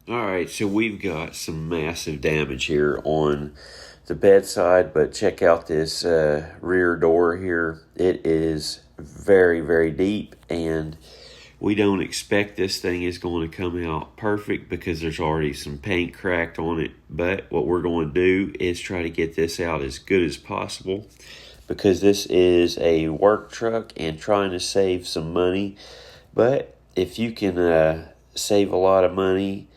All right, so we've got some massive damage here on the bedside, but check out this rear door here. It is very, very deep, and we don't expect this thing is going to come out perfect because there's already some paint cracked on it. But what we're going to do is try to get this out as good as possible because this is a work truck and trying to save some money. But if you can save a lot of money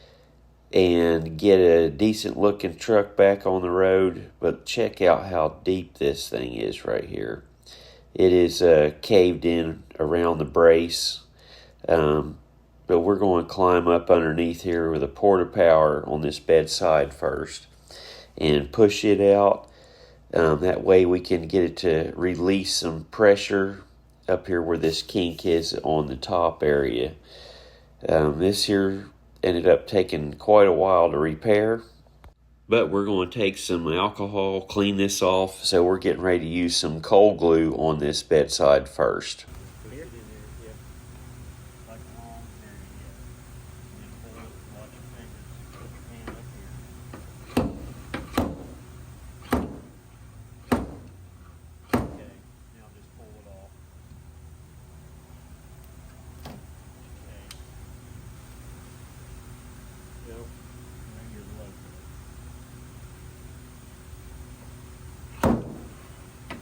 and get a decent looking truck back on the road, but check out how deep this thing is right here. It is caved in around the brace, but we're going to climb up underneath here with a port of power on this bedside first and push it out. That way we can get it to release some pressure up here where this kink is on the top area. This here ended up taking quite a while to repair, but we're going to take some alcohol, clean this off, so we're getting ready to use some cold glue on this bedside first.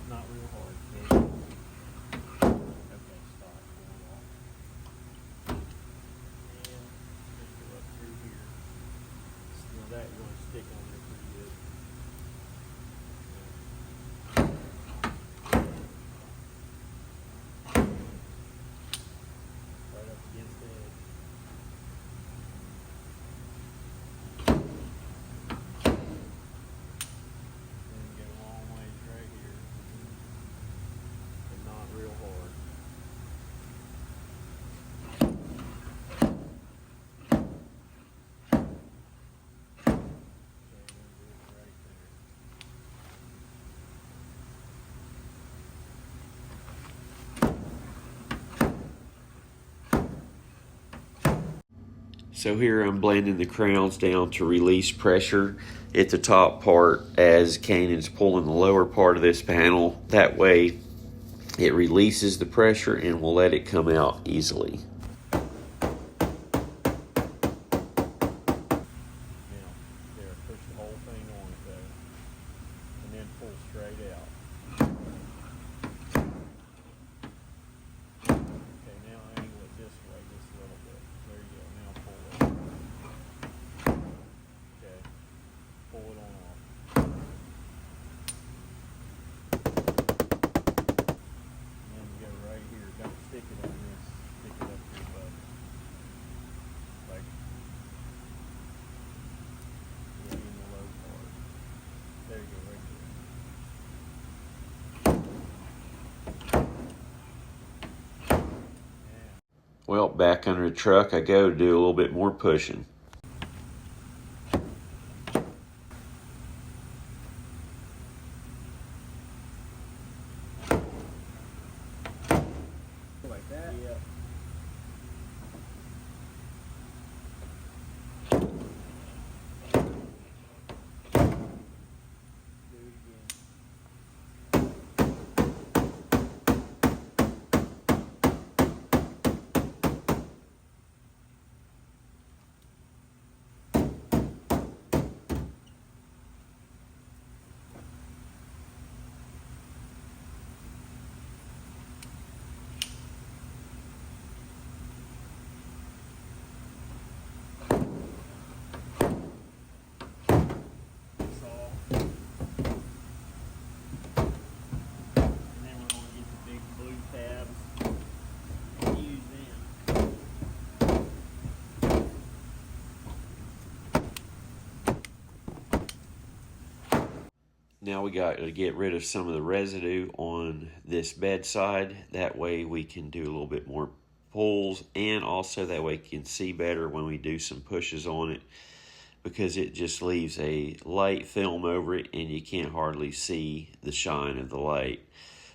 Not real hard. Okay, stop. Pull it off. And just go up through here. Now that you're going to stick on there pretty good. Right up against the edge. Then go a long ways right here. But not real hard. So here I'm blending the crowns down to release pressure at the top part as Kanan's pulling the lower part of this panel. That way it releases the pressure and will let it come out easily. Now, there, push the whole thing on it though. And then pull straight out. Okay, now angle it this way just a little bit. There you go, now pull it. Okay, pull it on off. And then go right here, don't stick it on this, stick it up here above. Like, yeah, in the low part. There you go, right there. Yeah. Well, back under the truck I go to do a little bit more pushing. Like that? Yep. Do it again. Now we got to get rid of some of the residue on this bedside. That way we can do a little bit more pulls, and also that way we can see better when we do some pushes on it, because it just leaves a light film over it and you can't hardly see the shine of the light.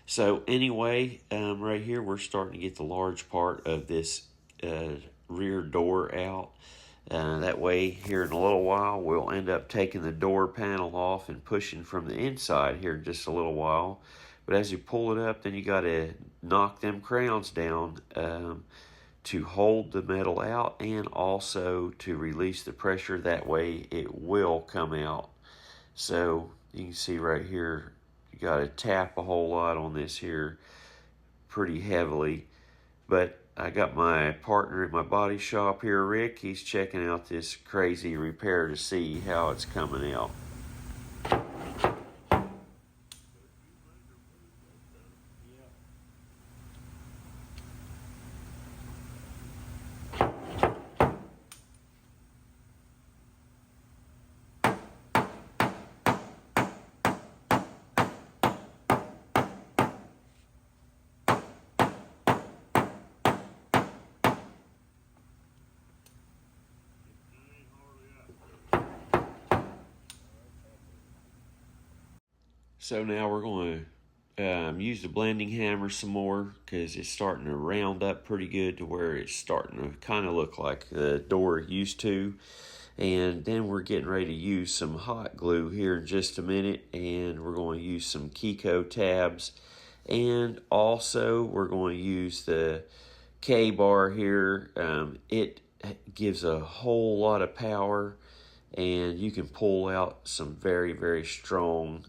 So anyway, right here we're starting to get the large part of this rear door out. That way, here in a little while, we'll end up taking the door panel off and pushing from the inside here in just a little while. But as you pull it up, then you got to knock them crowns down to hold the metal out and also to release the pressure. That way it will come out. So you can see right here, you got to tap a whole lot on this here pretty heavily. But I got my partner in my body shop here, Rick. He's checking out this crazy repair to see how it's coming out. So now we're going to use the blending hammer some more because it's starting to round up pretty good to where it's starting to kind of look like the door used to. And then we're getting ready to use some hot glue here in just a minute, and we're going to use some Kiko tabs, and also we're going to use the K-bar here. It gives a whole lot of power, and you can pull out some very, very strong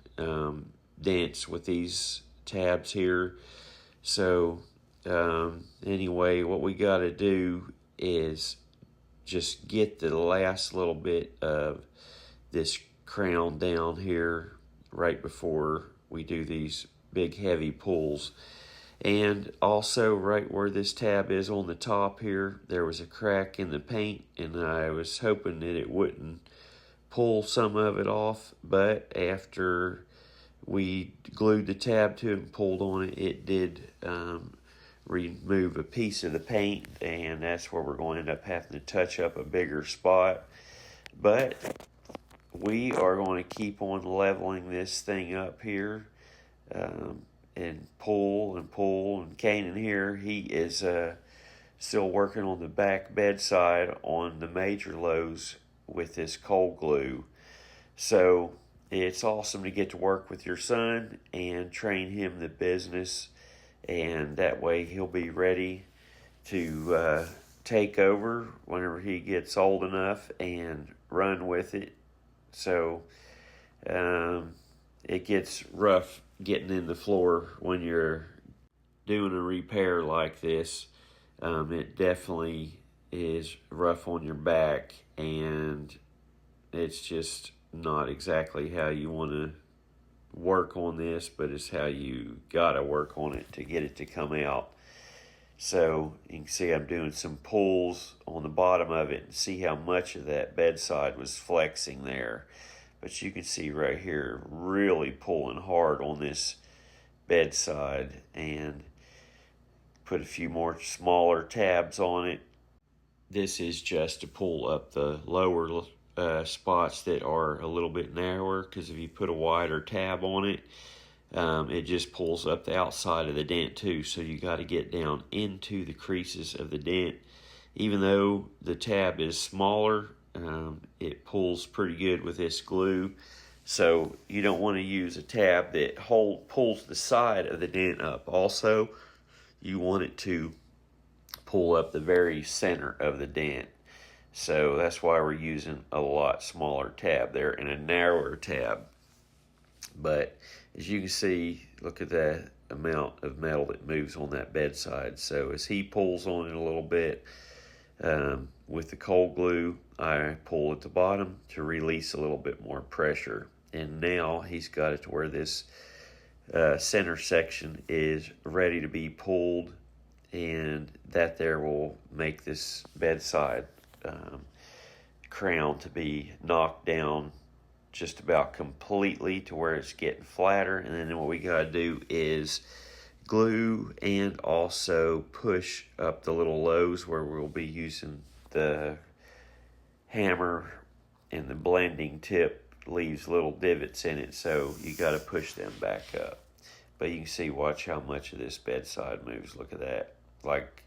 dents with these tabs here. So anyway, what we got to do is just get the last little bit of this crown down here right before we do these big heavy pulls. And also right where this tab is on the top here, there was a crack in the paint, and I was hoping that it wouldn't pull some of it off, but after we glued the tab to it and pulled on it, it did remove a piece of the paint, and that's where we're going to end up having to touch up a bigger spot. But we are going to keep on leveling this thing up here and pull and pull. And Kanan here, he is still working on the back bedside on the major lows with this cold glue. So it's awesome to get to work with your son and train him the business, and that way he'll be ready to take over whenever he gets old enough and run with it. So it gets rough getting in the floor when you're doing a repair like this. It definitely is rough on your back, and it's just not exactly how you want to work on this, but it's how you gotta work on it to get it to come out. So you can see I'm doing some pulls on the bottom of it and see how much of that bedside was flexing there. But you can see right here, really pulling hard on this bedside, and put a few more smaller tabs on it. This is just to pull up the lower spots that are a little bit narrower, because if you put a wider tab on it, it just pulls up the outside of the dent too. So you got to get down into the creases of the dent. Even though the tab is smaller, it pulls pretty good with this glue. So you don't want to use a tab that pulls the side of the dent up. Also, you want it to pull up the very center of the dent. So that's why we're using a lot smaller tab there and a narrower tab. But as you can see, look at that amount of metal that moves on that bedside. So as he pulls on it a little bit with the cold glue, I pull at the bottom to release a little bit more pressure. And now he's got it to where this center section is ready to be pulled, and that there will make this bedside crown to be knocked down just about completely to where it's getting flatter. And then what we got to do is glue and also push up the little lows where we'll be using the hammer, and the blending tip leaves little divots in it, so you got to push them back up. But you can see, watch how much of this bedside moves. Look at that, like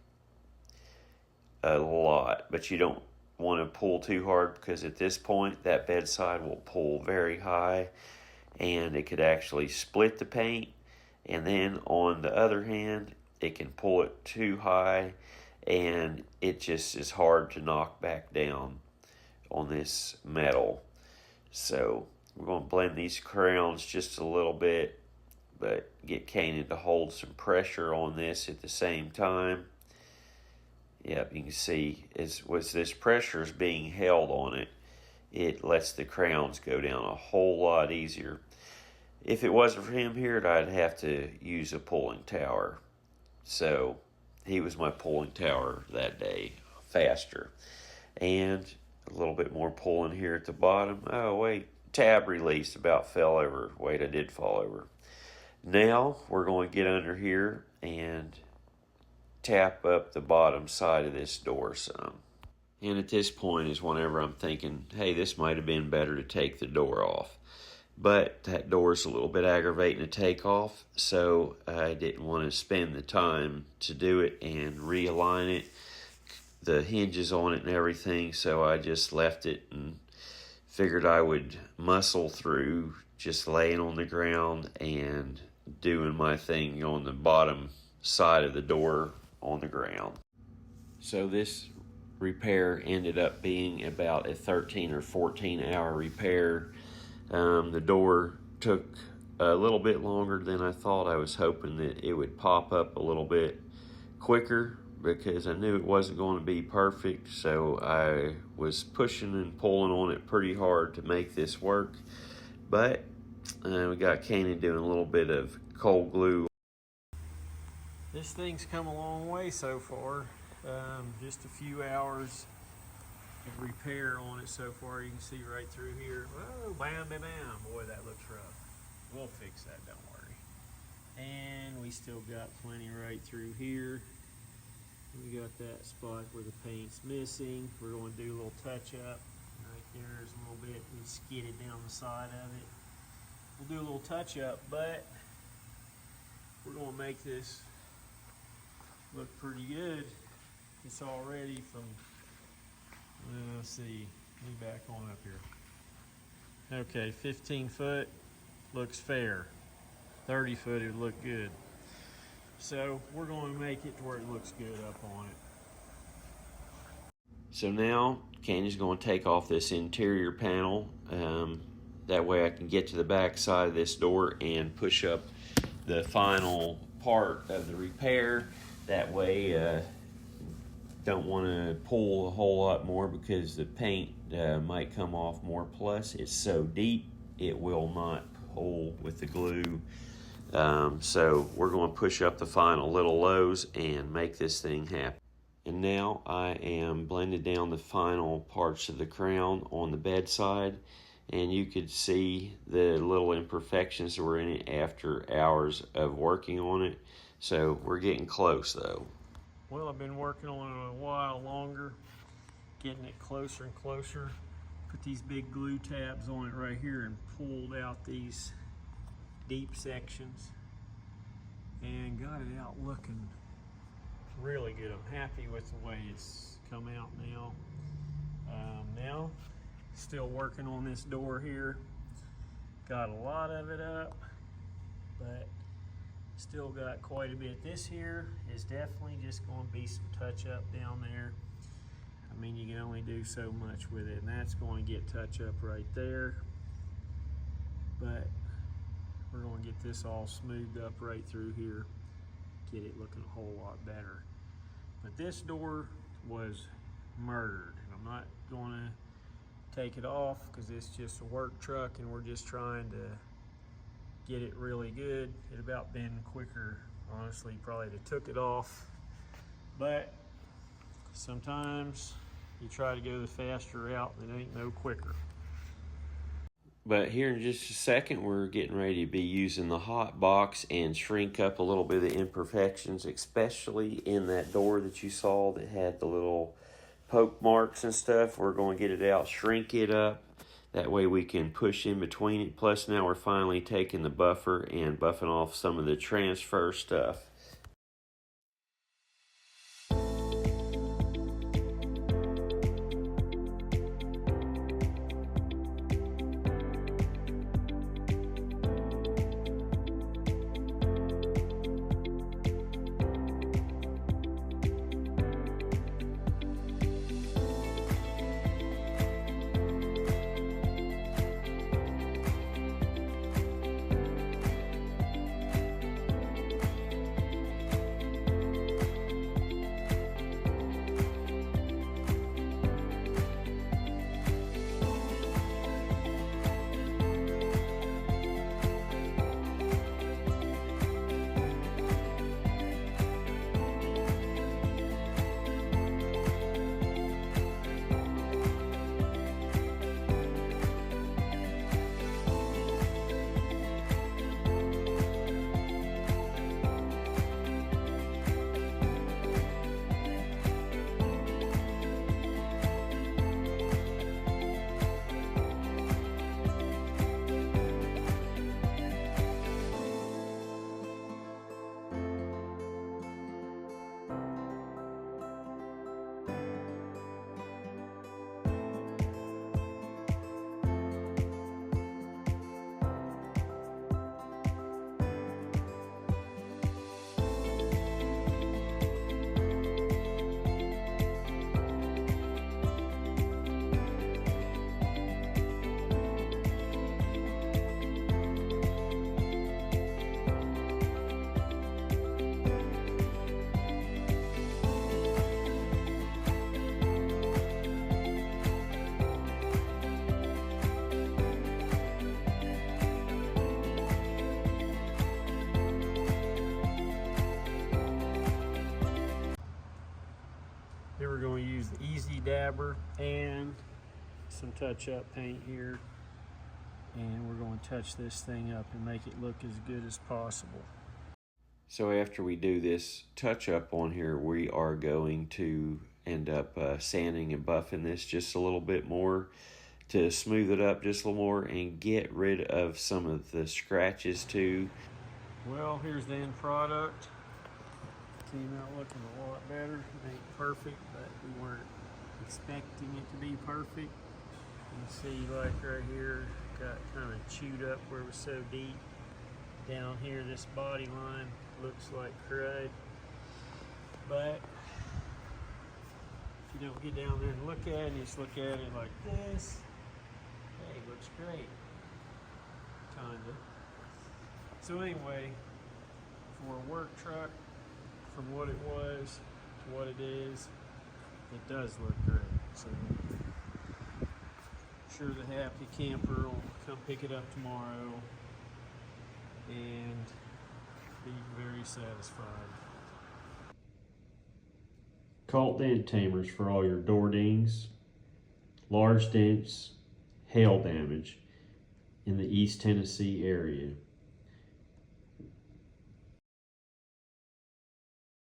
a lot. But you don't want to pull too hard, because at this point that bedside will pull very high and it could actually split the paint. And then on the other hand, it can pull it too high and it just is hard to knock back down on this metal. So we're going to blend these crowns just a little bit, but get Kanan to hold some pressure on this at the same time. Yep, you can see as this pressure is being held on it, it lets the crowns go down a whole lot easier. If it wasn't for him here, I'd have to use a pulling tower. So he was my pulling tower that day, faster. And a little bit more pulling here at the bottom. Oh, wait, tab release, about fell over. Wait, I did fall over. Now we're going to get under here and tap up the bottom side of this door some. And at this point is whenever I'm thinking, hey, this might have been better to take the door off. But that door is a little bit aggravating to take off, so I didn't want to spend the time to do it and realign it, the hinges on it and everything, so I just left it and figured I would muscle through just laying on the ground and doing my thing on the bottom side of the door on the ground. So this repair ended up being about a 13 or 14 hour repair. The door took a little bit longer than I thought. I was hoping that it would pop up a little bit quicker because I knew it wasn't going to be perfect. So I was pushing and pulling on it pretty hard to make this work. But we got Kanan doing a little bit of cold glue. This thing's come a long way so far. Just a few hours of repair on it so far. You can see right through here. Whoa, bam, bam, bam. Boy, that looks rough. We'll fix that, don't worry. And we still got plenty right through here. We got that spot where the paint's missing. We're going to do a little touch up. Right there is a little bit. We skidded down the side of it. We'll do a little touch up, but we're going to make this look pretty good. It's all ready from, let's see, let me back on up here. Okay, 15 foot looks fair. 30 foot it would look good. So we're going to make it to where it looks good up on it. So now Kanan's going to take off this interior panel. That way I can get to the back side of this door and push up the final part of the repair. That way don't want to pull a whole lot more because the paint might come off more. Plus it's so deep it will not pull with the glue. So we're going to push up the final little lows and make this thing happen. And now I am blending down the final parts of the crown on the bedside, and you could see the little imperfections that were in it after hours of working on it. So we're getting close though. Well, I've been working on it a while longer, getting it closer and closer. Put these big glue tabs on it right here and pulled out these deep sections and got it out looking really good. I'm happy with the way it's come out now. Now, still working on this door here. Got a lot of it up, but still got quite a bit. This here is definitely just going to be some touch up down there. I mean, you can only do so much with it, and that's going to get touch up right there. But we're going to get this all smoothed up right through here, get it looking a whole lot better. But this door was murdered, and I'm not going to take it off because it's just a work truck and we're just trying to get it really good. It'd about been quicker, honestly, probably to took it off. But sometimes you try to go the faster route and it ain't no quicker. But here in just a second, we're getting ready to be using the hot box and shrink up a little bit of the imperfections, especially in that door that you saw that had the little poke marks and stuff. We're going to get it out, shrink it up. That way we can push in between it. Plus now we're finally taking the buffer and buffing off some of the transfer stuff. dabber and some touch-up paint here, and we're going to touch this thing up and make it look as good as possible. So after we do this touch-up on here, we are going to end up sanding and buffing this just a little bit more to smooth it up just a little more and get rid of some of the scratches too. Well, here's the end product. Came out looking a lot better. It ain't perfect, but we weren't expecting it to be perfect. You can see, like right here, got kind of chewed up where it was so deep. Down here, this body line looks like crud, but if you don't get down there and look at it, you just look at it like this, hey, looks great, kinda. So anyway, for a work truck, from what it was to what it is, it does look great. So I'm sure the happy camper will come pick it up tomorrow and be very satisfied. Cult dent tamers for all your door dings, large dents, hail damage in the East Tennessee area.